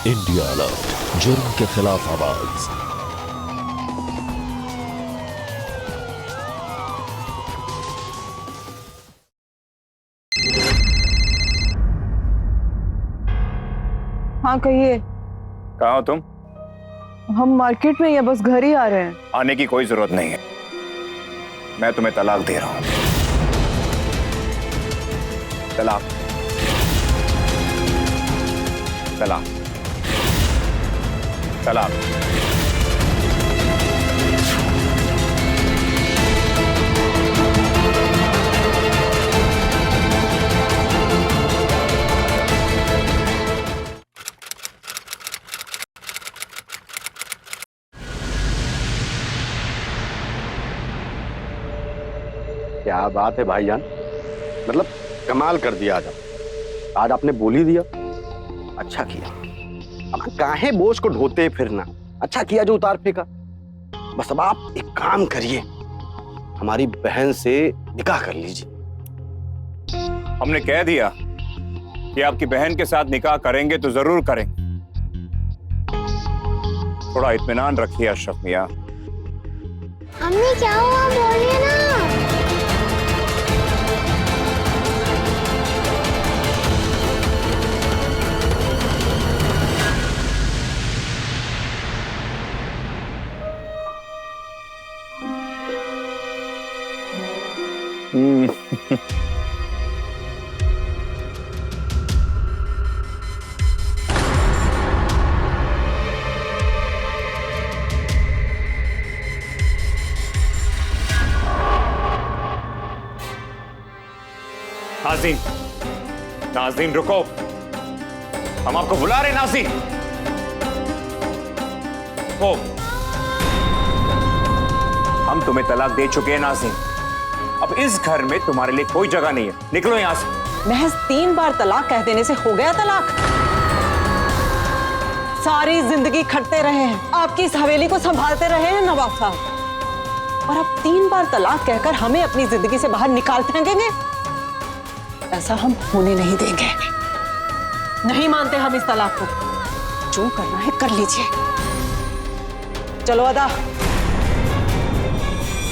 India alert, जुर्म के खिलाफ आवाज। हाँ कहिए। कहाँ हो तुम? हम मार्केट में या बस घर ही आ रहे हैं। आने की कोई जरूरत नहीं है, मैं तुम्हें तलाक दे रहा हूं। तलाक, तलाक, तलाक। क्या बात है भाईजान, मतलब कमाल कर दिया आज आपने बोल ही दिया। अच्छा किया, अब काहे बोझ को ढोते फिरना, अच्छा किया जो उतार फेंका। बस अब आप एक काम करिए, हमारी बहन से निकाह कर लीजिए। हमने कह दिया कि आपकी बहन के साथ निकाह करेंगे तो जरूर करेंगे। थोड़ा इत्मीनान रखिए अशरफ मियां। अम्मी क्या हुआ, बोलिए ना। नाज़रीन, नाज़रीन रुको, हम आपको बुला रहे हैं। नाज़रीन हो, हम तुम्हें तलाक दे चुके हैं नाज़रीन। अब इस घर में तुम्हारे लिए कोई जगह नहीं है, निकलो यहां से। महज 3 बार तलाक कह देने से हो गया तलाक? सारी जिंदगी खटते रहे हैं, आपकी इस हवेली को संभालते रहे हैं नवाब साहब, और अब 3 बार तलाक कहकर हमें अपनी जिंदगी से बाहर निकाल फेंकेंगे? ऐसा हम होने नहीं देंगे। नहीं मानते हम इस तलाक को। जो करना है कर लीजिए। चलो अदा।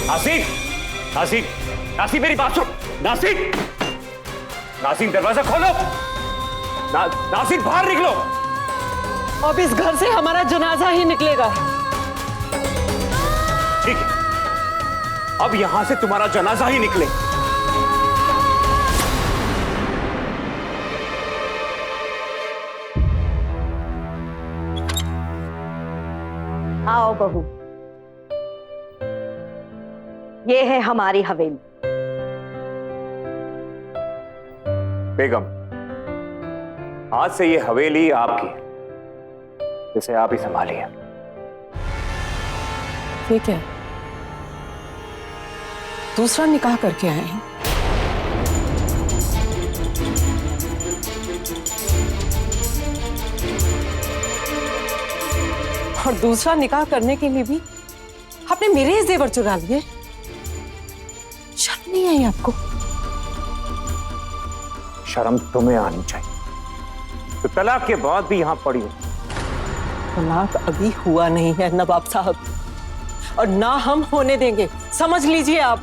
नाज़रीन, नाज़रीन, नाज़रीन मेरी बात सुन। नाज़रीन, नाज़रीन दरवाजा खोलो। नाज़रीन बाहर निकलो। अब इस घर से हमारा जनाजा ही निकलेगा। ठीक है, अब यहां से तुम्हारा जनाजा ही निकले। आओ बहू, ये है हमारी हवेली। बेगम, आज से ये हवेली आपकी है, इसे आप ही संभालिए। ठीक है, दूसरा निकाह करके आए हैं। और दूसरा निकाह करने के लिए भी आपने मेरे ही जेवर चुरा लिए। शर्म नहीं आई आपको? शर्म तुम्हें आनी चाहिए, तो तलाक के बाद भी यहां पड़ी हो। तलाक अभी हुआ नहीं है नवाब साहब, और ना हम होने देंगे, समझ लीजिए आप।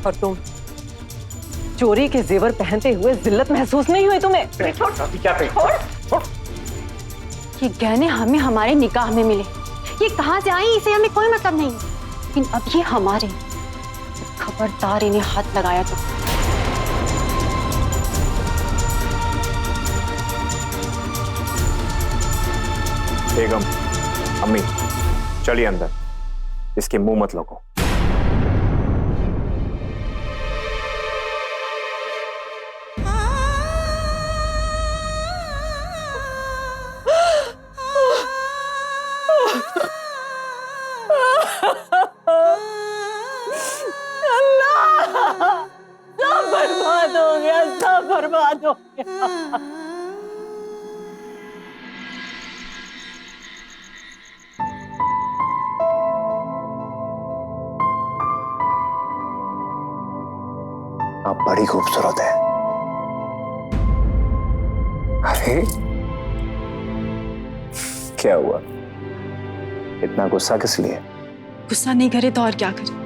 और तुम चोरी के जेवर पहनते हुए जिल्लत महसूस नहीं हुई तुम्हें? क्या छोड़। ये गहने हमें हमारे निकाह में मिले, ये कहां से आई इसे हमें कोई मतलब नहीं, लेकिन अब ये हमारे। खबरदार इन्हें हाथ लगाया तो। बेगम, अम्मी चलिए अंदर, इसके मुंह मत लगो। सब बर्बाद हो गया, सब बर्बाद हो गया। आप बड़ी खूबसूरत है। अरे क्या हुआ, इतना गुस्सा किस लिए? गुस्सा नहीं करे तो और क्या करे।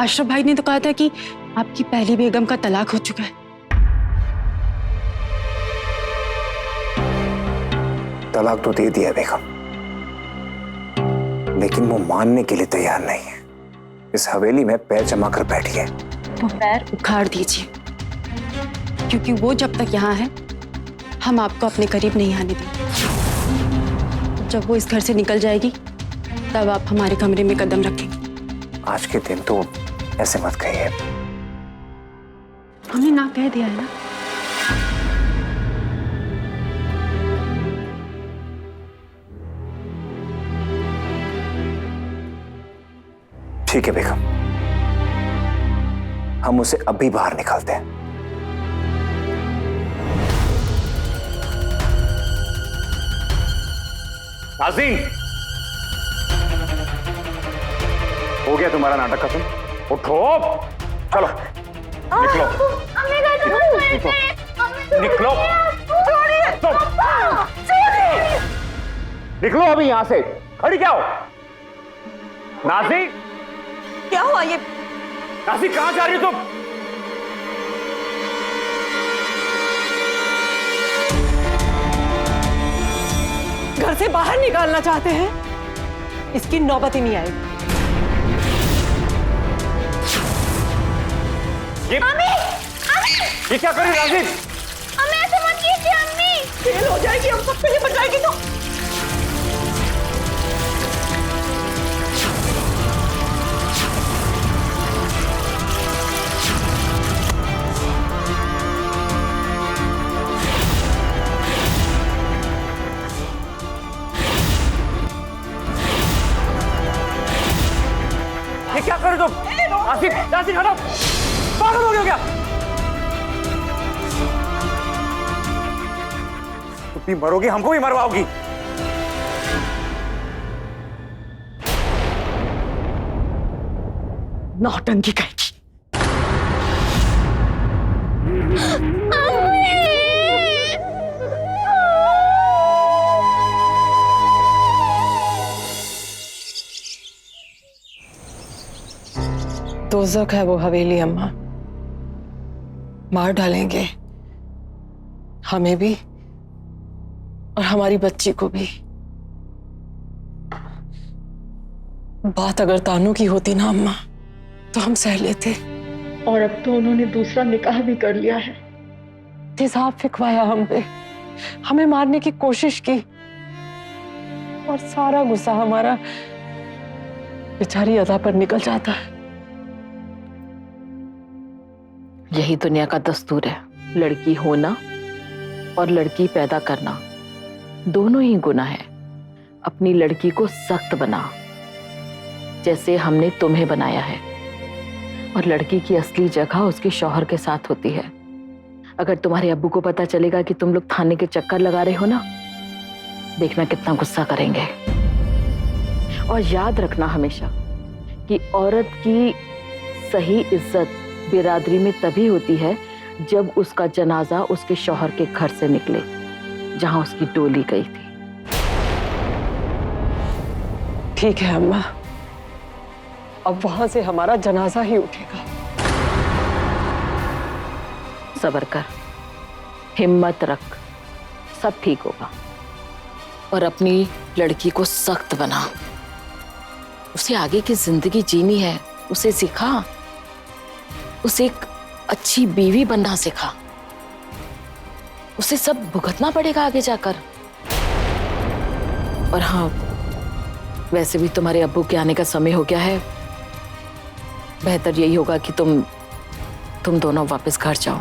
अशरफ भाई ने तो कहा था कि आपकी पहली बेगम का तलाक हो चुका है। तलाक तो दे दिया बेगम, लेकिन वो मानने के लिए तैयार नहीं है। इस हवेली में पैर जमा कर बैठी है। वो पैर उखाड़ दीजिए, क्योंकि वो जब तक यहाँ है हम आपको अपने करीब नहीं आने देंगे। जब वो इस घर से निकल जाएगी तब आप हमारे कमरे में कदम रखेंगे। आज के दिन तो ऐसे मत कहिए। हमने ना कह दिया है ना। ठीक है बेगम, हम उसे अभी बाहर निकालते हैं। नाज़रीन, हो गया तुम्हारा नाटक खत्म। उठो, चलो निकलो, निकलो, निकलो अभी यहां से। खड़ी क्या हो? नाज़रीन, क्या हुआ ये? नाज़रीन कहां जा रही हो तुम? घर से बाहर निकालना चाहते हैं? इसकी नौबत ही नहीं आएगी। ये क्या कर रही है नाज़रीन? हमें ऐसे मत कीजिए अम्मी। फेल हो जाएगी, हम सबके लिए बन जाएगी तो। ये क्या कर रहे हो तुम? नाज़रीन, नाज़रीन हटो, पागल हो गया क्या? तुम भी मरोगी, हमको भी मरवाओगी। नौटंकी कहेगी। दोज़ख है वो हवेली अम्मा, मार डालेंगे हमें भी और हमारी बच्ची को भी। बात अगर तानू की होती ना अम्मा तो हम सह लेते, और अब तो उन्होंने दूसरा निकाह भी कर लिया है। तेजाब फिकवाया हम पे, हमें मारने की कोशिश की, और सारा गुस्सा हमारा बेचारी अदा पर निकल जाता है। यही दुनिया का दस्तूर है। लड़की होना और लड़की पैदा करना दोनों ही गुनाह है। अपनी लड़की को सख्त बना, जैसे हमने तुम्हें बनाया है। और लड़की की असली जगह उसके शौहर के साथ होती है। अगर तुम्हारे अब्बू को पता चलेगा कि तुम लोग थाने के चक्कर लगा रहे हो ना, देखना कितना गुस्सा करेंगे। और याद रखना हमेशा कि औरत की सही इज्जत बिरादरी में तभी होती है जब उसका जनाजा उसके शौहर के घर से निकले, जहां उसकी डोली गई थी। ठीक है अम्मा, अब वहां से हमारा जनाजा ही उठेगा। सब्र कर, हिम्मत रख, सब ठीक होगा। और अपनी लड़की को सख्त बना, उसे आगे की जिंदगी जीनी है, उसे सिखा, उसे एक अच्छी बीवी बनना सिखा। उसे सब भुगतना पड़ेगा आगे जाकर। और हाँ, वैसे भी तुम्हारे अब्बू के आने का समय हो गया है। बेहतर यही होगा कि तुम दोनों वापस घर जाओ।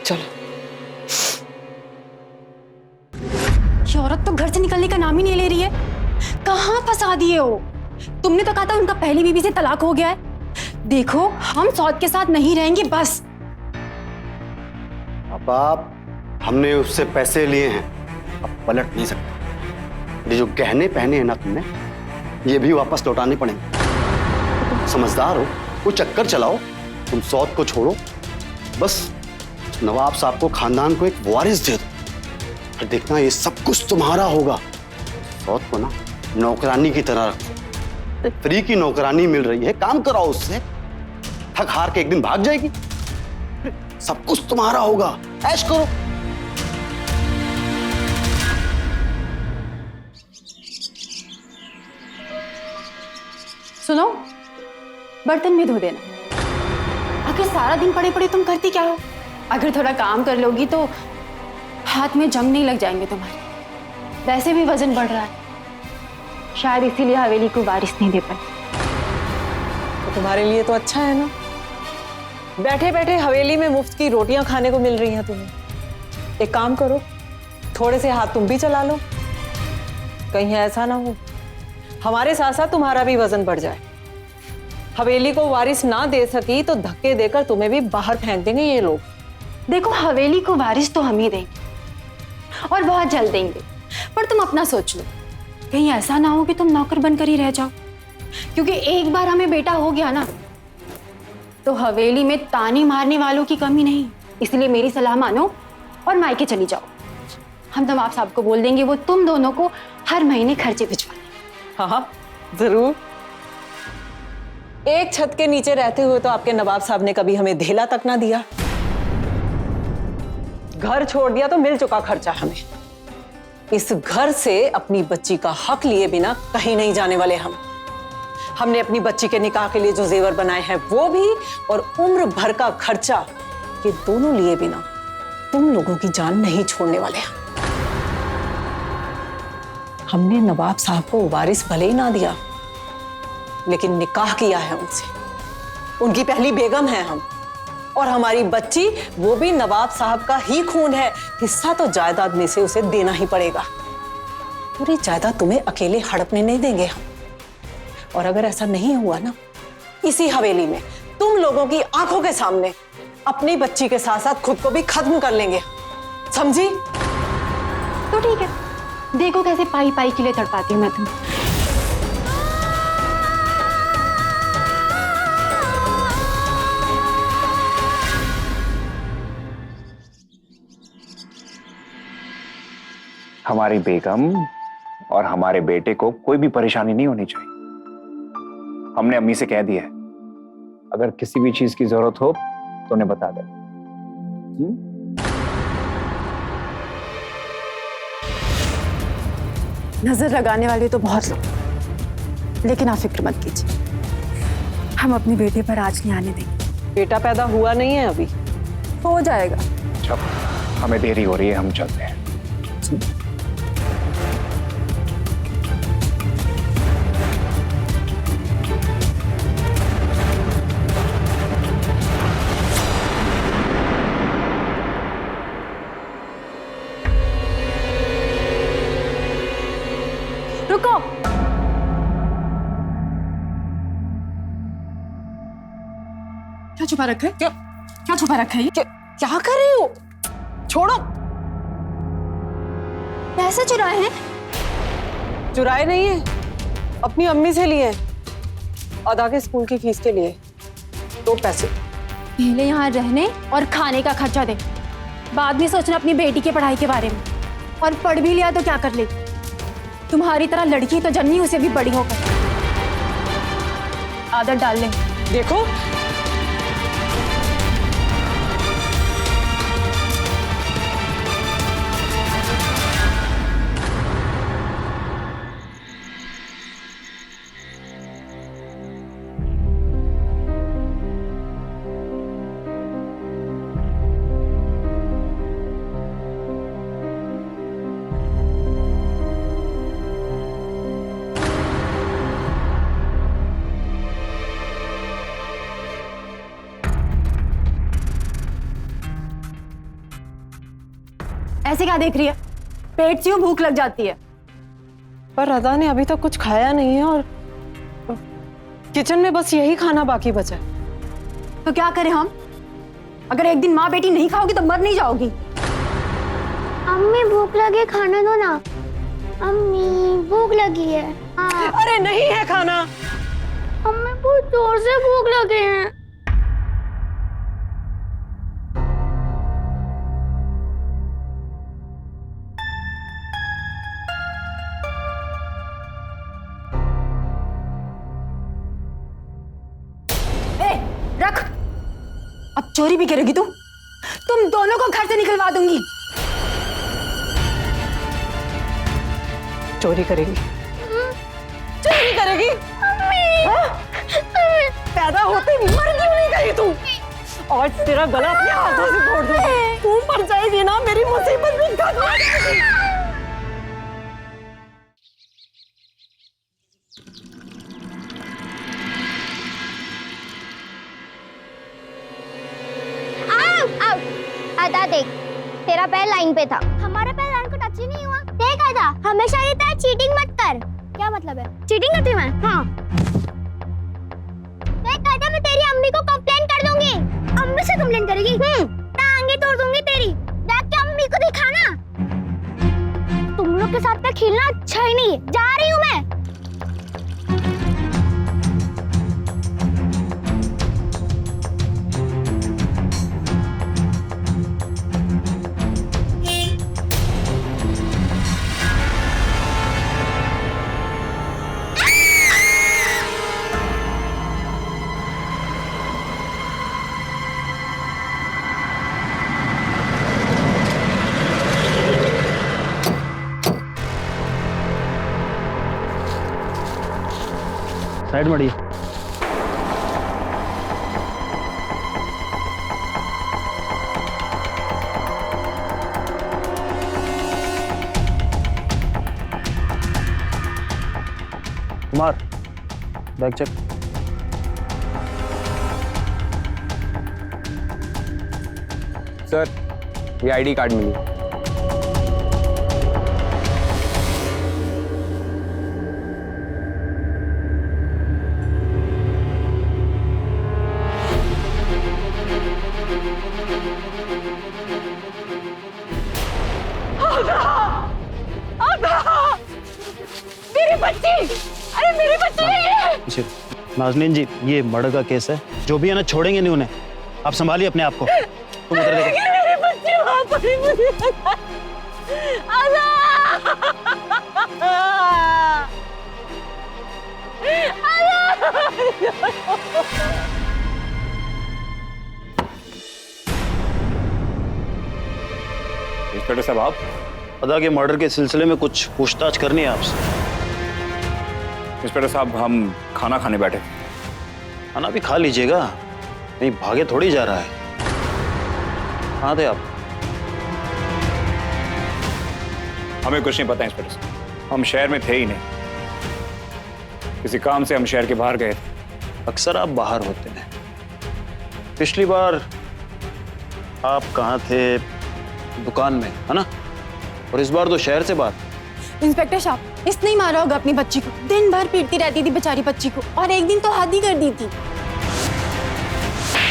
चलो। ये औरत तो घर से निकलने का नाम ही नहीं ले रही है। कहाँ फंसा दिए हो? तुमने तो कहा था उनका पहली बीवी से तलाक हो गया है। देखो, हम सौद के साथ नहीं रहेंगे बस। अब आप, हमने उससे पैसे लिए हैं, अब पलट नहीं सकते। ये जो गहने पहने हैं ना तुमने, ये भी वापस लौटाने पड़ेंगे। तुम समझदार हो, कोई चक्कर चलाओ, तुम सौत को छोड़ो, बस नवाब साहब को, खानदान को एक वारिस दे दो, फिर देखना ये सब कुछ तुम्हारा होगा। सौत को ना नौकरानी की तरह रखो, फ्री की नौकरानी मिल रही है, काम कराओ उससे, थक हार के एक दिन भाग जाएगी, फिर सब कुछ तुम्हारा होगा, ऐश करो। सुनो, बर्तन भी धो देना। आखिर सारा दिन पड़े पड़े तुम करती क्या हो? अगर थोड़ा काम कर लोगी तो हाथ में जंग नहीं लग जाएंगे तुम्हारे। वैसे भी वजन बढ़ रहा है, शायद इसीलिए हवेली को वारिस नहीं दे पाई। तो तुम्हारे लिए तो अच्छा है ना, बैठे बैठे हवेली में मुफ्त की रोटियां खाने को मिल रही हैं तुम्हें। एक काम करो, थोड़े से हाथ तुम भी चला लो, कहीं ऐसा ना हो हमारे साथ साथ तुम्हारा भी वजन बढ़ जाए। हवेली को वारिस ना दे सकी तो धक्के देकर तुम्हें भी बाहर फेंक देंगे ये लोग। देखो, हवेली को वारिस तो हम ही देंगे और बहुत जल्द देंगे, पर तुम अपना सोच लो, कहीं ऐसा ना हो कि तुम नौकर बनकर ही रह जाओ। क्योंकि एक बार हमें बेटा हो गया ना तो हवेली में तानी मारने वालों की कमी नहीं। इसलिए मेरी सलाह मानो और मायके चली जाओ। हम नवाब साहब को बोल देंगे वो तुम दोनों को हर महीने खर्चे भिजवा दें। हाँ जरूर। एक छत के नीचे रहते हुए तो आपके नवाब साहब ने कभी हमें धेला तक ना दिया। घर छोड़ दिया तो मिल चुका खर्चा हमें। इस घर से अपनी बच्ची का हक लिए बिना कहीं नहीं जाने वाले हम। हमने अपनी बच्ची के निकाह के लिए जो जेवर बनाए हैं वो भी, और उम्र भर का खर्चा, ये दोनों लिए बिना तुम लोगों की जान नहीं छोड़ने वाले हम। हमने नवाब साहब को वारिस भले ही ना दिया, लेकिन निकाह किया है उनसे। उनकी पहली बेगम है हम, और हमारी बच्ची वो भी नवाब साहब का ही खून है। हिस्सा तो जायदाद में से उसे देना ही पड़ेगा। पूरी जायदाद तुम्हें अकेले हड़पने नहीं देंगे हम। और अगर ऐसा नहीं हुआ ना, इसी हवेली में तुम लोगों की आंखों के सामने अपनी बच्ची के साथ साथ खुद को भी खत्म कर लेंगे, समझी? तो ठीक है, देखो कैसे पाई पाई के लिए तड़पाती हूँ मैं तुम्हें। हमारी बेगम और हमारे बेटे को कोई भी परेशानी नहीं होनी चाहिए। हमने अम्मी से कह दिया है, अगर किसी भी चीज की जरूरत हो तो उन्हें बता दे। नजर लगाने वाले तो बहुत लोग, लेकिन आप फिक्र मत कीजिए, हम अपने बेटे पर आज नहीं आने देंगे। बेटा पैदा हुआ नहीं है अभी, हो जाएगा। अच्छा, हमें देरी हो रही है, हम चलते हैं। रुको, क्या छुपा रखा है? क्या छुपा रखा है? क्या कर रही हो? छोड़ो। पैसे चुराए हैं? चुराए नहीं है, अपनी अम्मी से लिए, अदा के स्कूल की फीस के लिए। दो पैसे। पहले यहाँ रहने और खाने का खर्चा दे, बाद में सोचना अपनी बेटी की पढ़ाई के बारे में। और पढ़ भी लिया तो क्या कर लेगी? तुम्हारी तरह लड़की तो जन्मी उसे भी बड़ी होकर आदत डाल ले। देखो, ऐसे क्या देख रही है? पेट से भूख लग जाती है। पर अदा ने अभी तक कुछ खाया नहीं है और किचन में बस यही खाना बाकी बचा है। तो क्या करें हम? अगर एक दिन माँ बेटी नहीं खाओगी तो मर नहीं जाओगी। अम्मी भूख लगे, खाना दो ना। अम्मी भूख लगी है। हाँ। अरे नहीं है खाना। अम्मी बहुत जोर से भूख लगे हैं। रख। अब चोरी भी करेगी तू? तुम दोनों को घर से निकलवा दूंगी। चोरी करेगी? चोरी करेगी? पैदा होते मर क्यों नहीं गई तू? आज तेरा गला अपने हाथों से तोड़ दूंगी। तू मर जाएगी ना, मेरी मुसीबत भी खत्म हो जाएगी। आधा देख, तेरा पैर लाइन पे था, हमारा पैर लाइन को टच ही नहीं हुआ। देख आधा, हमेशा कहता है चीटिंग मत कर। क्या मतलब है? चीटिंग करती मैं? हाँ। देख आधा, मैं तेरी अम्मी को कंप्लेन कर दूंगी। अम्मी से कंप्लेन करेगी? टांगे तोड़ दूंगी तेरी। जाके अम्मी को दिखाना। तुम लोग के साथ में खेलना अच्छा ही नहीं है। जा रही हूँ मैं। साइड मड़िए। Kumar, bag check. सर, ये आईडी कार्ड मिली। मेरी बच्ची! अरे मेरी बच्ची है ये! नाज़नीन जी, ये मर्डर का केस है। जो भी है ना, छोड़ेंगे नहीं उन्हें। आप संभालिए अपने आप को। तुम उधर देखो। मेरी बच्ची वहां पर ही मुझे इंस्पेक्टर साहब, आप अदा के मर्डर के सिलसिले में कुछ पूछताछ करनी है आपसे। इंस्पेक्टर साहब, हम खाना खाने बैठे थे। खाना भी खा लीजिएगा, नहीं भागे थोड़ी जा रहा है। कहाँ थे आप? हमें कुछ नहीं पता इंस्पेक्टर साहब, हम शहर में थे ही नहीं। किसी काम से हम शहर के बाहर गए थे। अक्सर आप बाहर होते हैं। पिछली बार आप कहाँ थे? दुकान में, है ना? और इस बार तो शहर से बाहर। इंस्पेक्टर साहब, इसने ही मारा होगा अपनी बच्ची को। दिन भर पीटती रहती थी बेचारी बच्ची को, और एक दिन तो हद ही कर दी थी।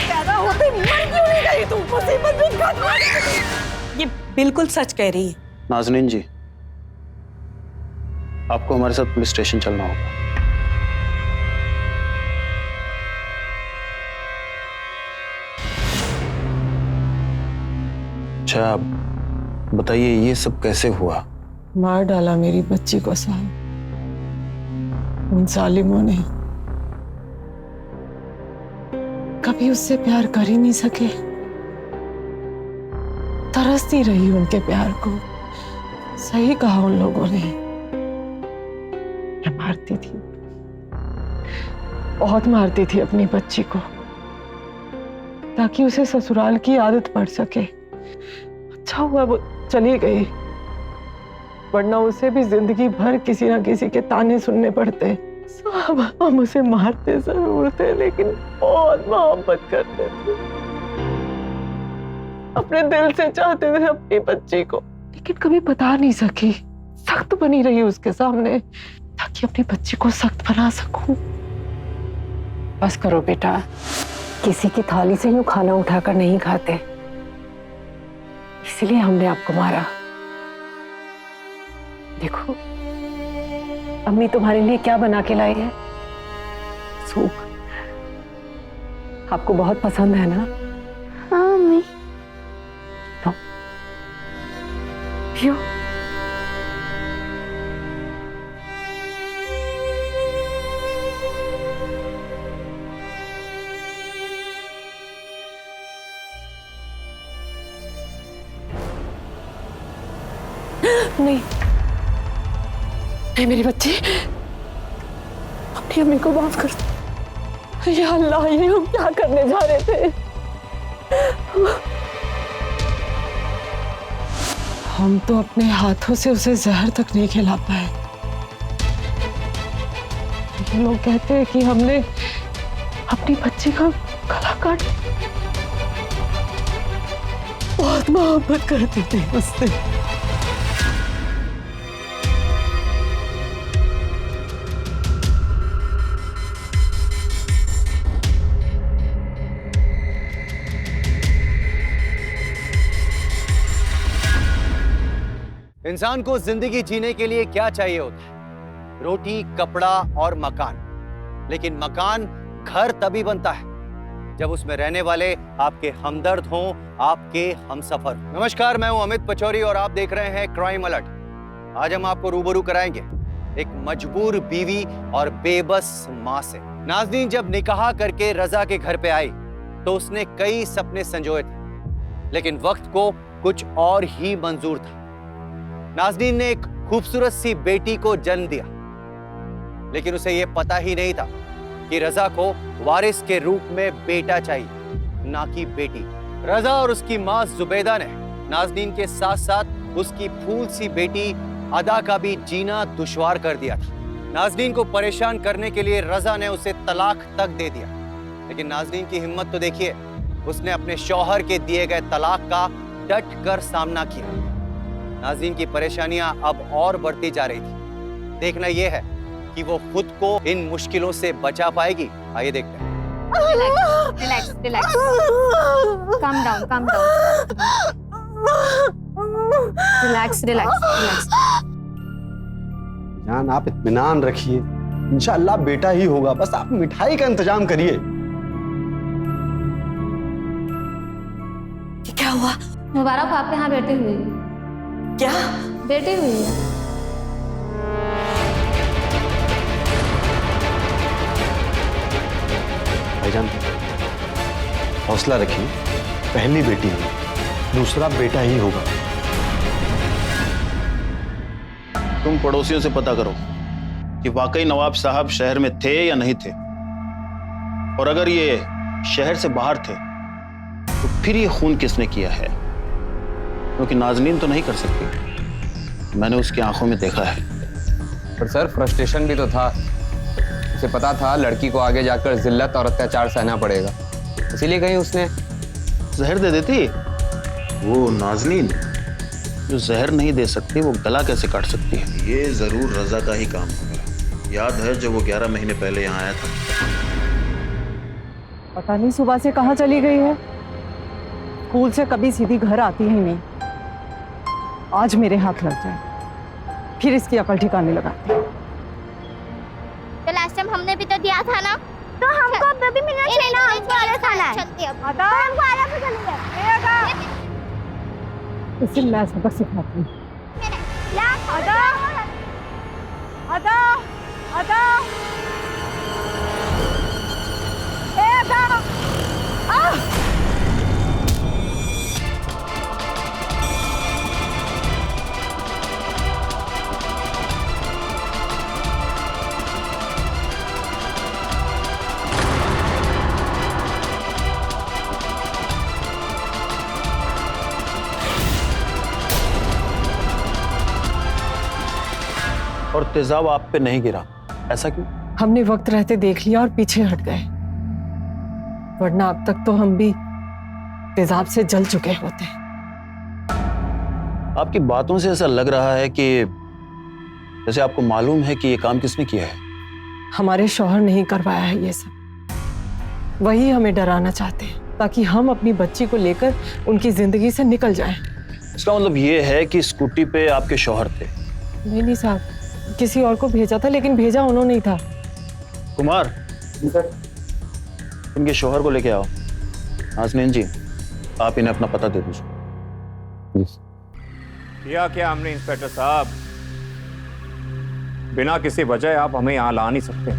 पैदा होते मर क्यों नहीं गई तू? मुसीबत भी खत्म हो जाएगी। ये बिल्कुल सच कह रही है। नाज़नीन जी, आपको हमारे साथ पुलिस स्टेशन चलना होगा। अच्छा, बताइए ये सब कैसे हुआ? मार डाला मेरी बच्ची को साहब, उन जालिमों ने। कभी उससे प्यार कर ही नहीं सके, तरसती रही उनके प्यार को। सही कहा उन लोगों ने। मैं मारती थी, बहुत मारती थी अपनी बच्ची को, ताकि उसे ससुराल की आदत पड़ सके। अच्छा हुआ वो चली गई, वरना उसे भी जिंदगी भर किसी ना किसी के ताने सुनने पड़ते। साहब, हम उसे मारते जरूर थे, लेकिन बहुत मोहब्बत करते थे। अपने दिल से चाहते थे अपनी बच्ची को, लेकिन कभी बता नहीं सकी। सख्त बनी रही उसके सामने, ताकि अपनी बच्ची को सख्त बना सकूं। बस करो बेटा, किसी की थाली से यूं खाना उठाकर नहीं खाते, इसलिए हमने आपको मारा। देखो, अम्मी तुम्हारे लिए क्या बना के लाई है? सूप। आपको बहुत पसंद है ना? हाँ मम्मी। तो पियो। नहीं नहीं मेरी बच्ची, अपनी अम्मी को माफ कर दो। या अल्लाह, ये हम क्या करने जा रहे थे? हम तो अपने हाथों से उसे जहर तक नहीं खिला पाए। ये लोग कहते हैं कि हमने अपनी बच्ची का गला काट। बहुत मोहब्बत करते थे उससे। इंसान को जिंदगी जीने के लिए क्या चाहिए होता है? रोटी, कपड़ा और मकान। लेकिन मकान, घर तभी बनता है जब उसमें रहने वाले आपके हमदर्द हों, आपके हमसफर। नमस्कार, मैं हूं अमित पचौरी और आप देख रहे हैं क्राइम अलर्ट। आज हम आपको रूबरू कराएंगे एक मजबूर बीवी और बेबस मां से। नाज़नीन जब निकाह करके रजा के घर पे आई तो उसने कई सपने संजोए थे, लेकिन वक्त को कुछ और ही मंजूर था। नाज़नीन ने एक खूबसूरत सी बेटी को जन्म दिया, लेकिन उसे यह पता ही नहीं था कि रजा को वारिस के रूप में बेटा चाहिए, ना कि बेटी। रजा और उसकी मां जुबैदा ने नाज़नीन के साथ साथ उसकी फूल सी बेटी अदा का भी जीना दुश्वार कर दिया था। नाज़नीन को परेशान करने के लिए रजा ने उसे तलाक तक दे दिया, लेकिन नाज़नीन की हिम्मत तो देखिए, उसने अपने शौहर के दिए गए तलाक का डट कर सामना किया। नाज़नीन की परेशानियां अब और बढ़ती जा रही थी। देखना यह है कि वो खुद को इन मुश्किलों से बचा पाएगी। आइए देखते हैं। Relax relax, calm down calm down, relax relax relax. जान, आप इत्मीनान रखिए, इंशाअल्लाह बेटा ही होगा। बस आप मिठाई का इंतजाम करिए। क्या हुआ? मुबारक आपके यहाँ बैठे हुए। क्या? बैठे हुए हैं। भाईजान, हौसला रखिए, पहली बेटी है, दूसरा बेटा ही होगा। तुम पड़ोसियों से पता करो कि वाकई नवाब साहब शहर में थे या नहीं थे, और अगर ये शहर से बाहर थे तो फिर ये खून किसने किया है, क्योंकि नाज़नीन तो नहीं कर सकती। मैंने उसकी आंखों में देखा है। पर सर, फ्रस्ट्रेशन भी तो था। उसे पता था लड़की को आगे जाकर जिल्लत और अत्याचार सहना पड़ेगा, इसीलिए कहीं उसने जहर दे देती। वो नाज़नीन जो जहर नहीं दे सकती, वो गला कैसे काट सकती है? ये जरूर रजा का ही काम होगा। याद है जब वो 11 महीने पहले यहाँ आया था? पता नहीं सुबह से कहाँ चली गई है। स्कूल से कभी सीधी घर आती ही नहीं। आज मेरे हाथ लग जाए, फिर इसकी अकल ठिकाने लगाती। तो लास्ट टाइम हमने भी तो दिया था ना, तो हमको अब भी मिलना चाहिए ना। हमको अलग खाना है। चलते अब हमको अलग से चलेंगे। इसे मैं सबक सिखाती हूँ। आदा आदा आदा ए आदा आ और तेजाब आप पे नहीं गिरा, ऐसा क्यों? हमने वक्त रहते देख लिया और पीछे हट गए, वरना अब तक तो हम भी तेजाब से जल चुके होते। आपकी बातों से ऐसा लग रहा है कि जैसे आपको मालूम है कि ये काम किसने किया है। हमारे शौहर नहीं करवाया है ये सब, वही हमें डराना चाहते हैं ताकि हम अपनी बच्ची को लेकर उनकी जिंदगी से निकल जाएं। इसका मतलब ये है कि स्कूटी पे आपके शौहर थे? नहीं साहब, किसी और को भेजा था, लेकिन भेजा उन्होंने ही था। कुमार, इनके शोहर को लेके आओ। नाज़नीन जी, आप इन्हें अपना पता दे दीजिए। किया क्या हमने इंस्पेक्टर साहब? बिना किसी वजह आप हमें यहां ला नहीं सकते।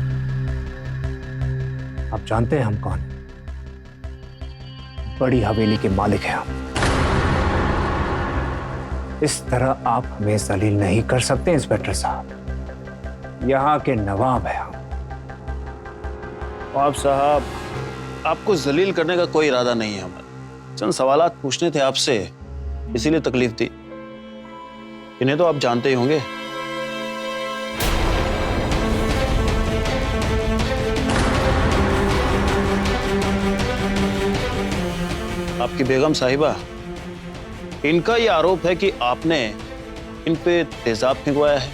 आप जानते हैं हम कौन हैं? बड़ी हवेली के मालिक हैं हम। इस तरह आप हमें जलील नहीं कर सकते इंस्पेक्टर साहब। यहाँ के नवाब हैं हम। नवाब साहब, आपको जलील करने का कोई इरादा नहीं है हमारा। चंद सवालात पूछने थे आपसे, इसीलिए तकलीफ थी। इन्हें तो आप जानते ही होंगे। आपकी बेगम साहिबा, इनका यह आरोप है कि आपने इन पे तेजाब फेंकवाया है।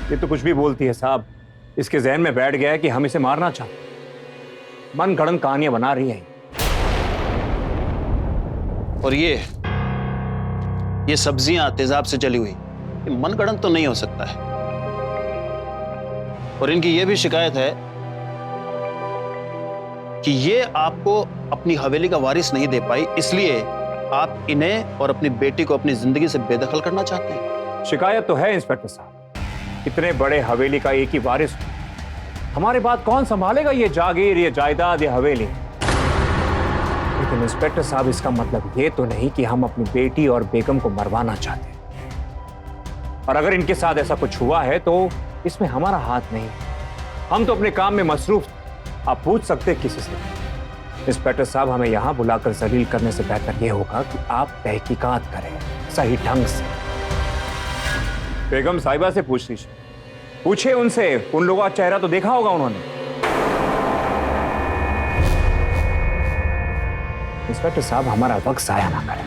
ये तो कुछ भी बोलती है साहब। इसके जहन में बैठ गया है कि हम इसे मारना चाहते। मन गढ़ंत कहानियां बना रही है। और ये सब्जियां तेजाब से जली हुई, ये मनगढ़ंत तो नहीं हो सकता है। और इनकी ये भी शिकायत है कि ये आपको अपनी हवेली का वारिस नहीं दे पाई, इसलिए आप इन्हें और अपनी बेटी को अपनी जिंदगी से बेदखल करना चाहते हैं। शिकायत तो है इंस्पेक्टर साहब। इतने बड़े हवेली का एक ही वारिस, हमारे बाद कौन संभालेगा ये जागीर, ये जायदाद, ये हवेली? लेकिन इंस्पेक्टर साहब, इसका मतलब ये तो नहीं कि हम अपनी बेटी और बेगम को मरवाना चाहते हैं। और अगर इनके साथ ऐसा कुछ हुआ है तो इसमें हमारा हाथ नहीं। हम तो अपने काम में मसरूफ। आप पूछ सकते हैं किसी से। इंस्पेक्टर साहब, हमें यहां बुलाकर जलील करने से बेहतर यह होगा कि आप तहकीकात करें सही ढंग से। बेगम साहिबा से पूछ लीजिए, पूछे उनसे। उन लोगों का चेहरा तो देखा होगा उन्होंने। इंस्पेक्टर साहब, हमारा वक्त जाया ना करें।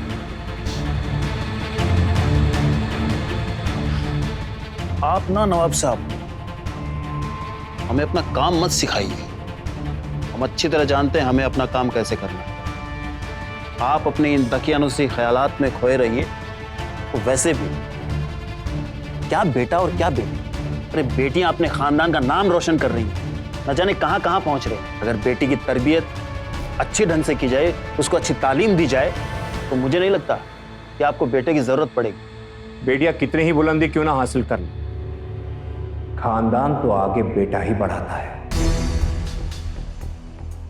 आप ना नवाब साहब, हमें अपना काम मत सिखाइए। हम अच्छी तरह जानते हैं हमें अपना काम कैसे करना है। आप अपने इन दकियानुसी ख्यालात में खोए रहिए। तो वैसे भी क्या बेटा और क्या बेटी, अरे बेटियां अपने खानदान का नाम रोशन कर रही हैं, न जाने कहां कहां पहुंच रही हैं। अगर बेटी की तरबियत अच्छी ढंग से की जाए, उसको अच्छी तालीम दी जाए, तो मुझे नहीं लगता कि आपको बेटे की जरूरत पड़ेगी। बेटियां कितनी ही बुलंदी क्यों ना हासिल कर लें, खानदान तो आगे बेटा ही बढ़ाता है।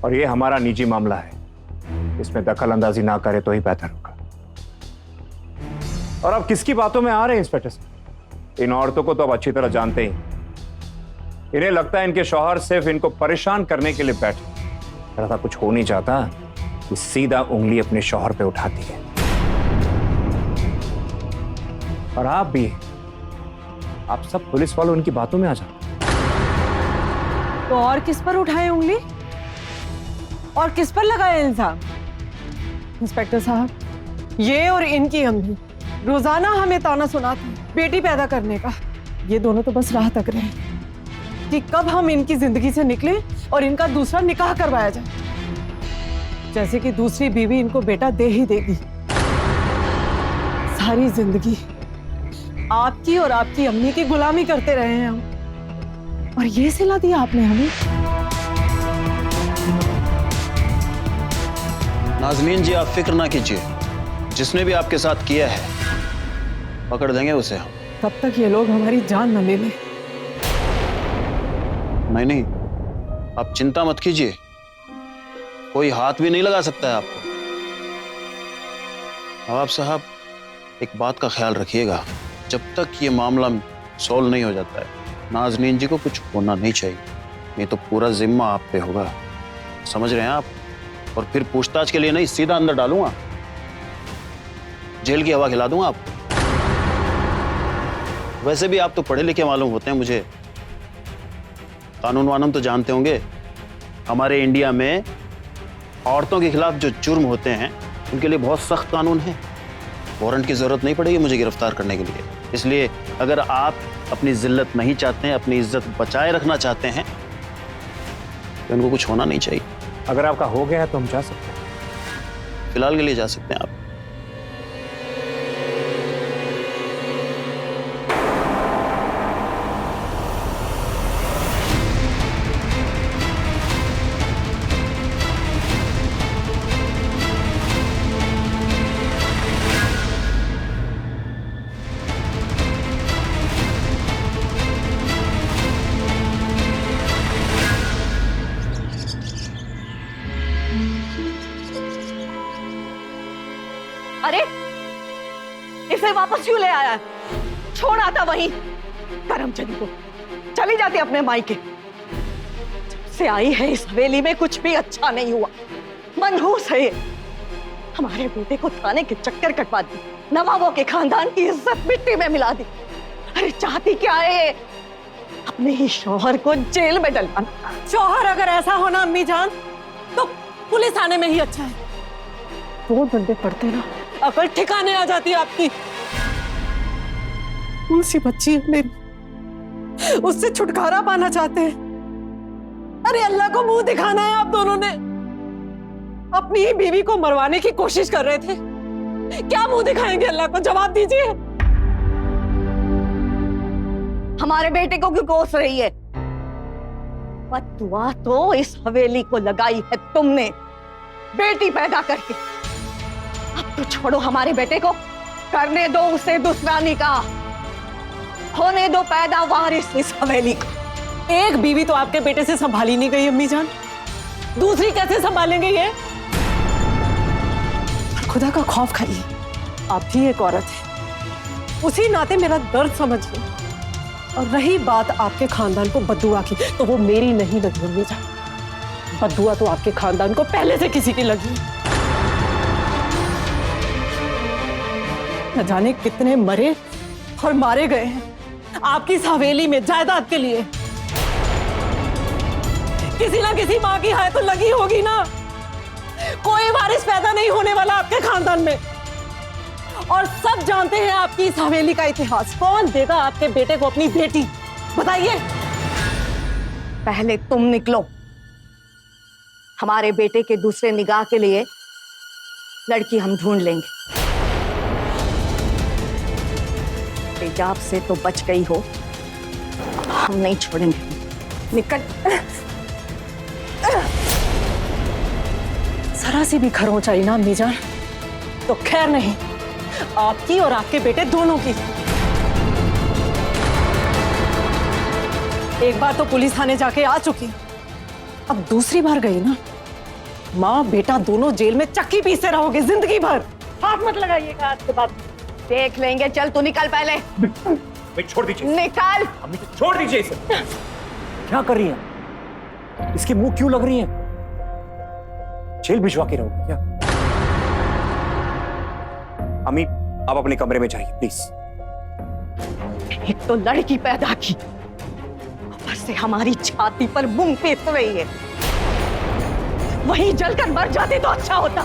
और ये हमारा निजी मामला है, इसमें दखल अंदाजी ना करे तो ही बेहतर होगा। और अब किसकी बातों में आ रहे हैं इंस्पेक्टर साहब? इन औरतों को तो अब अच्छी तरह जानते ही। इन्हें लगता है इनके शौहर सिर्फ इनको परेशान करने के लिए बैठे। अगर ऐसा कुछ हो नहीं चाहता कि सीधा उंगली अपने शौहर पे उठाती है। और आप भी, आप सब पुलिस वालों उनकी बातों में आ जाओ। तो और किस पर उठाए उंगली और किस पर लगाए इल्जाम? इंस्पेक्टर साहब, ये और इनकी अम्मी रोजाना हमें ताना सुनाती बेटी पैदा करने का। ये दोनों तो बस राह तक रहे कि कब हम इनकी जिंदगी से निकले और इनका दूसरा निकाह करवाया जाए, जैसे कि दूसरी बीवी इनको बेटा दे ही देगी। सारी जिंदगी आपकी और आपकी अम्मी की गुलामी करते रहे हैं हम, और ये सिला दिया आपने हमें। नाज़नीन जी, आप फिक्र ना कीजिए। जिसने भी आपके साथ किया है पकड़ देंगे उसे हम। तब तक ये लोग हमारी जान न ले लें। नहीं, आप चिंता मत कीजिए, कोई हाथ भी नहीं लगा सकता है आपको। नवाब साहब, एक बात का ख्याल रखिएगा, जब तक ये मामला सॉल्व नहीं हो जाता है, नाज़नीन जी को कुछ होना नहीं चाहिए, नहीं तो पूरा जिम्मा आप पे होगा। समझ रहे हैं आप? और फिर पूछताछ के लिए नहीं, सीधा अंदर डालूंगा, जेल की हवा खिला दूंगा आपको। वैसे भी आप तो पढ़े लिखे मालूम होते हैं मुझे, कानून वानून तो जानते होंगे। हमारे इंडिया में औरतों के खिलाफ जो जुर्म होते हैं उनके लिए बहुत सख्त कानून है। वारंट की जरूरत नहीं पड़ेगी मुझे गिरफ्तार करने के लिए। इसलिए अगर आप अपनी जिल्लत नहीं चाहते हैं, अपनी इज्जत बचाए रखना चाहते हैं, कि उनको कुछ होना नहीं चाहिए। अगर आपका हो गया है तो हम जा सकते हैं। फिलहाल के लिए जा सकते हैं आप। अरे इसे वापस क्यों ले आया है? छोड़ आता वहीं करमचंद को, चली जाती अपने मायके। जब से आई है इस हवेली में कुछ भी अच्छा नहीं हुआ। मनहूस है ये। हमारे बेटे को थाने के चक्कर कटवा दी, नवाबों के खानदान की इज्जत मिट्टी में मिला दी। अरे चाहती क्या है? अपने ही शौहर को जेल में डलवाना। शौहर अगर ऐसा होना अम्मी जान तो पुलिस थाने में ही अच्छा है। दो डंडे पड़ते ना, अकल ठिकाने आ जाती है आपकी। उसी बच्ची है मेरी, उससे छुटकारा पाना चाहते हैं। अरे अल्लाह को मुंह दिखाना है आप दोनों ने। अपनी ही बीवी को मरवाने की कोशिश कर रहे थे। क्या मुंह दिखाएंगे अल्लाह को? जवाब दीजिए। हमारे बेटे को क्यों कोस रही है? बददुआ तो इस हवेली को लगाई है तुमने, बेटी पैदा करके। अब तो छोड़ो हमारे बेटे को, करने दो उसे दूसरा निकाह, होने दो पैदा वारिस इस हवेली का। एक बीवी तो आपके बेटे से संभाली नहीं गई अम्मी जान, दूसरी कैसे संभालेंगे ये? खुदा का खौफ खाइए, आप भी एक औरत है, उसी नाते मेरा दर्द समझिए। और रही बात आपके खानदान को बद्दुआ की, तो वो मेरी नहीं लगी अम्मी जान। बद्दुआ तो आपके खानदान को पहले से किसी की लगी। न जाने कितने मरे और मारे गए हैं आपकी इस हवेली में जायदाद के लिए। किसी ना किसी मां की हाय तो लगी होगी ना। कोई वारिस पैदा नहीं होने वाला आपके खानदान में। और सब जानते हैं आपकी इस हवेली का इतिहास। कौन देगा आपके बेटे को अपनी बेटी? बताइए। पहले तुम निकलो, हमारे बेटे के दूसरे निगाह के लिए लड़की हम ढूंढ लेंगे। तेजाब से तो बच गई हो, हम नहीं छोड़ेंगे। निकल। जरा सी भी खरोंच चाहिए ना अम्मी जान तो खैर नहीं, आपकी और आपके बेटे दोनों की। एक बार तो पुलिस थाने जाके आ चुकी, अब दूसरी बार गई ना। माँ बेटा दोनों जेल में चक्की पीसते रहोगे जिंदगी भर। हाथ मत लगाइएगा आज के बाद। देख लेंगे। चल तू निकल पहले। भाई छोड़ दीजिए। निकल। अम्मी छोड़ दीजिए इसे। क्या कर रही हैं? इसके मुंह क्यों लग रही हैं? जेल भिजवा के रहोगे क्या? अम्मी आप अपने कमरे में जाइए प्लीज। एक तो लड़की पैदा की, ऊपर से हमारी छाती पर मूंग पीस रही है। वहीं जलकर मर जाती तो अच्छा होता।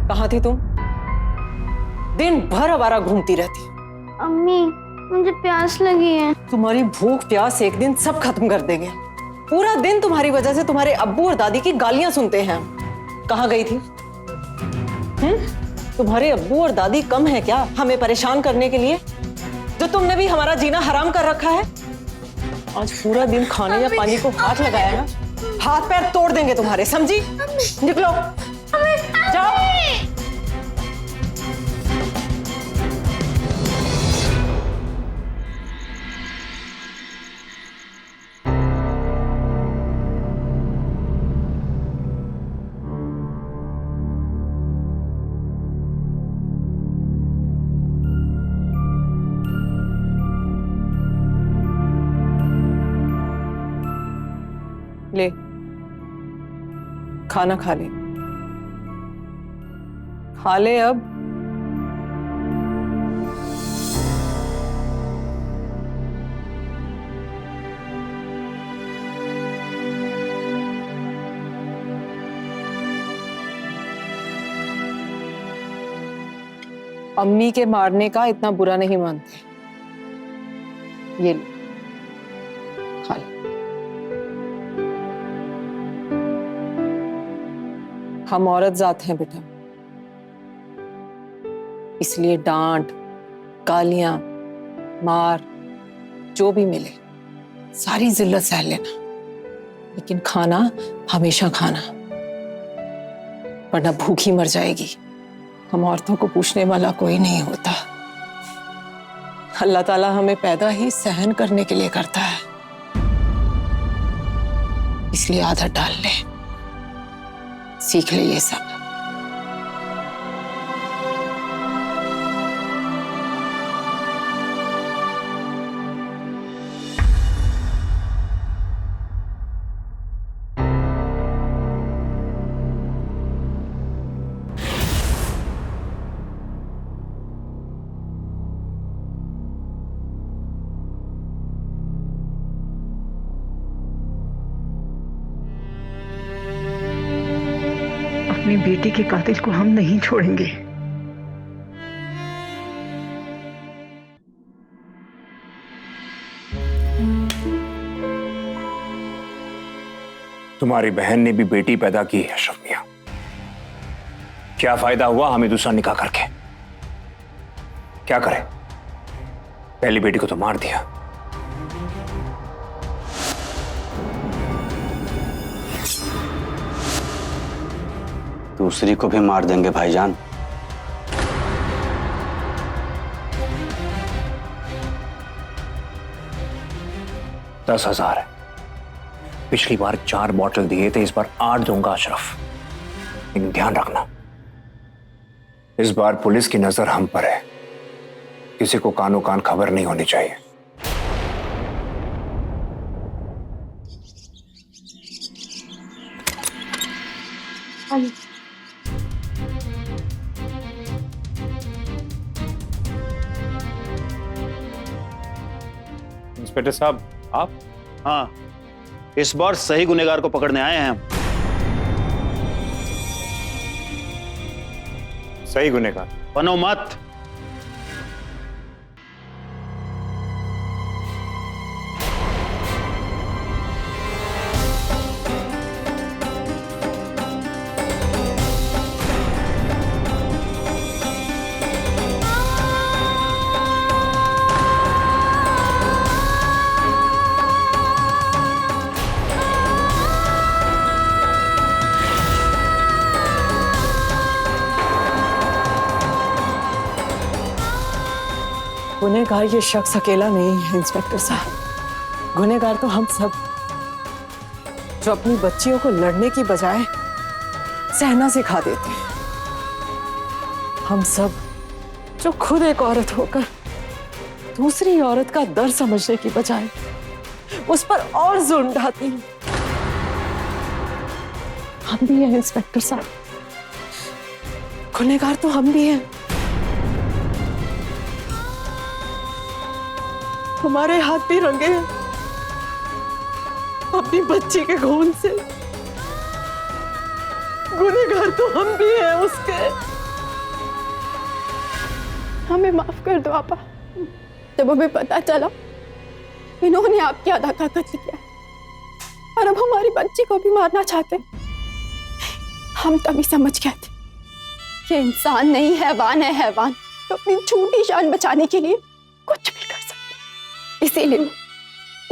कहाँ थी तुम? दिन भर आवारा घूमती रहती। अम्मी मुझे प्यास लगी है। तुम्हारी भूख प्यास एक दिन सब खत्म कर देंगे। पूरा दिन तुम्हारी वजह से तुम्हारे अब्बू और दादी की गालियां सुनते हैं। कहाँ गई थी? तुम्हारे अब्बू और दादी कम है क्या हमें परेशान करने के लिए? जो तुमने भी हमारा जीना हराम कर रखा है। आज पूरा दिन खाने या पानी को हाथ लगाया ना, हाथ पैर तोड़ देंगे तुम्हारे, समझी? निकलो, जाओ। ले, खाना खा ले, खा ले अब। अम्मी के मारने का इतना बुरा नहीं मानते। ये ले, खा ले। हम औरत जात हैं बेटा, इसलिए डांट, गालियां, मार जो भी मिले सारी जिल्लत सह लेना, लेकिन खाना हमेशा खाना, वरना भूखी मर जाएगी। हम औरतों को पूछने वाला कोई नहीं होता। अल्लाह ताला हमें पैदा ही सहन करने के लिए करता है, इसलिए आदत डाल ले, सीख ले ये सब। अपनी बेटी के कातिल को हम नहीं छोड़ेंगे। तुम्हारी बहन ने भी बेटी पैदा की है अशरफ मियां, क्या फायदा हुआ हमें दूसरा निकाह करके? क्या करें, पहली बेटी को तो मार दिया, दूसरी को भी मार देंगे भाईजान। $10,000 है। पिछली बार 4 बॉटल दिए थे, इस बार 8 दूंगा अशरफ, लेकिन ध्यान रखना इस बार पुलिस की नजर हम पर है, किसी को कानो कान खबर नहीं होनी चाहिए। इंस्पेक्टर साहब, आप? हाँ, इस बार सही गुनहगार को पकड़ने आए हैं हम। सही गुनहगार? बनो मत। गुनहगार ये शख्स अकेला नहीं है इंस्पेक्टर साहब, गुनहगार तो हम सब, जो अपनी बच्चियों को लड़ने की बजाय सहना सिखा देते हैं। हम सब जो खुद एक औरत होकर दूसरी औरत का दर्द समझने की बजाय उस पर और जुल्म ढाते हैं। हम भी हैं इंस्पेक्टर साहब, गुनहगार तो हम भी हैं। हमारे हाथ भी रंगे हैं अपनी बच्ची के खून से, गुनहगार तो हम भी हैं उसके। हमें माफ कर दो आपा। जब हमें पता चला इन्होंने आपकी अदा का कत्ल किया और अब हमारी बच्ची को भी मारना चाहते, हम तभी समझ गए थे कि इंसान नहीं हैवान है, हैवान तो अपनी छोटी जान बचाने के लिए कुछ भी कर सकते।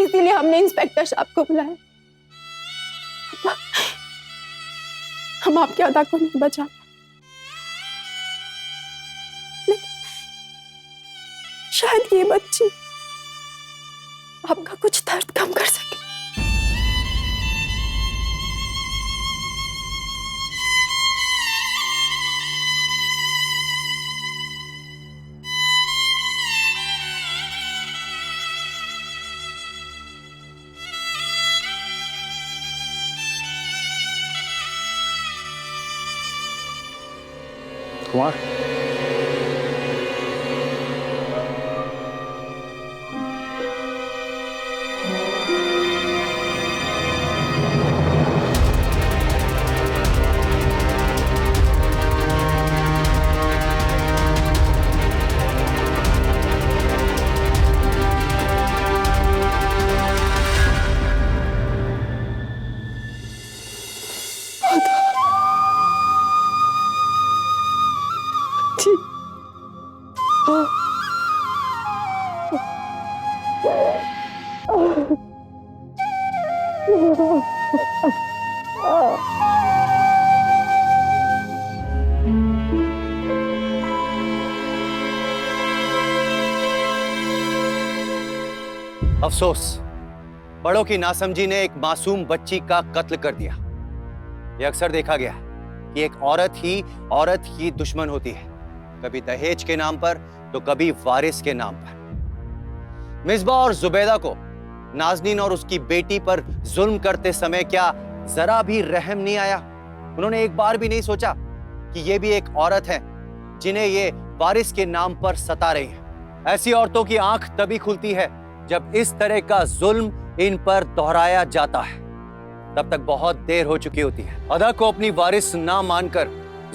इसीलिए हमने इंस्पेक्टर साहब को बुलाया। हम आपके अदा को नहीं बचा पाए, लेकिन शायद ये बच्ची आपका कुछ दर्द कम कर सके। कुमार, अफसोस, बड़ों की नासमझी ने एक मासूम बच्ची का कत्ल कर दिया। यह अक्सर देखा गया कि एक औरत ही दुश्मन होती है, कभी दहेज के नाम पर तो कभी वारिस के नाम पर। मिसबा और जुबैदा को नाजनीन और उसकी बेटी पर जुल्म करते समय क्या जरा भी रहम नहीं आया? उन्होंने एक बार भी नहीं सोचा कि ये भी एक औरत है जिन्हें ये वारिस के नाम पर सता रही है। ऐसी औरतों की आंख तभी खुलती है जब इस तरह का जुल्म इन पर दोहराया जाता है। तब तक बहुत देर हो चुकी होती है। अदा को अपनी वारिस ना मानकर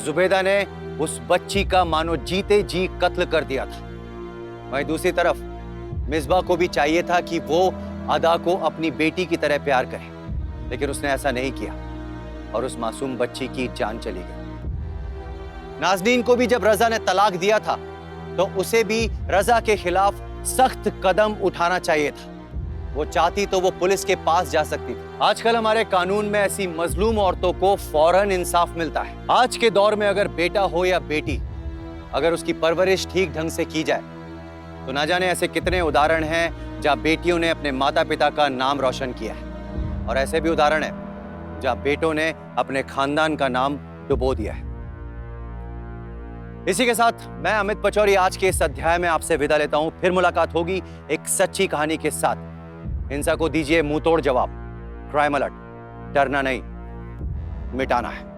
जुबैदा ने उस बच्ची का मानो जीते जी कत्ल कर दिया था। वहीं दूसरी तरफ मिसबा को भी चाहिए था कि वो अदा को अपनी बेटी की तरह प्यार करे, लेकिन उसने ऐसा नहीं किया और उस मासूम बच्ची की जान चली गई। नाज़नीन को भी जब रजा ने तलाक दिया था तो उसे भी रजा के खिलाफ सख्त कदम उठाना चाहिए था। वो चाहती तो वो पुलिस के पास जा सकती थी। आजकल हमारे कानून में ऐसी मजलूम औरतों को फौरन इंसाफ मिलता है। आज के दौर में अगर बेटा हो या बेटी, अगर उसकी परवरिश ठीक ढंग से की जाए तो ना जाने ऐसे कितने उदाहरण हैं जहां बेटियों ने अपने माता पिता का नाम रोशन किया है, और ऐसे भी उदाहरण हैं जहां बेटों ने अपने खानदान का नाम डुबो दिया है। इसी के साथ मैं अमित पचौरी आज के इस अध्याय में आपसे विदा लेता हूं। फिर मुलाकात होगी एक सच्ची कहानी के साथ। हिंसा को दीजिए मुंह तोड़ जवाब। क्राइम अलर्ट, डरना नहीं, मिटाना है।